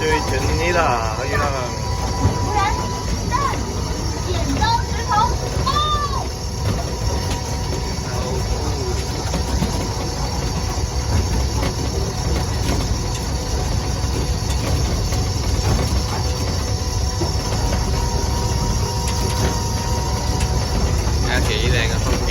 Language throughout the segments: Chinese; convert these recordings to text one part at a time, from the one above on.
最近呢啦，可以啦。不然蛋，剪刀石头布。睇下幾靚嘅風景。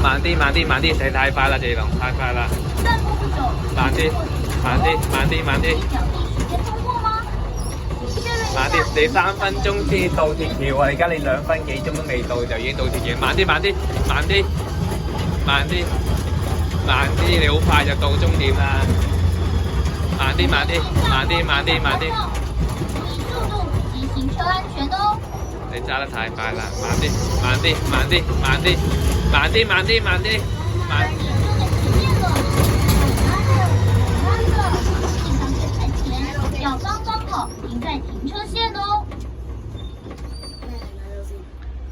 慢啲，慢啲，慢啲，死太快啦！謝龍，太快啦！慢啲，慢啲，慢啲，慢啲，慢啲！你3分鐘先到鐵橋啊！而家你2分幾鐘都未到，就已經到鐵橋。慢啲，慢啲，慢啲，慢啲，慢啲！你好快就到終點啦！慢啲，慢啲，慢啲，慢啲，慢啲！你揸得太快啦！慢啲，慢啲，慢啲，慢啲，慢啲，慢啲，慢啲，慢。要刚刚好停在停車線哦。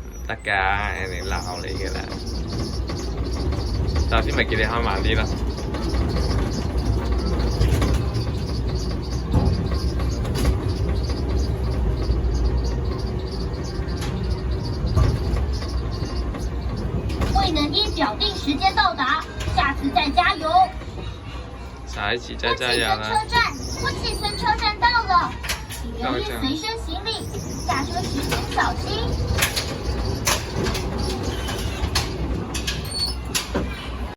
唔得㗎，人哋鬧你㗎啦。頭先咪叫你開慢啲咯。未能依表定時間到達，下次再加油。下一次再加油啦！不起村車站到了，請留意隨身行李，下車時請小心。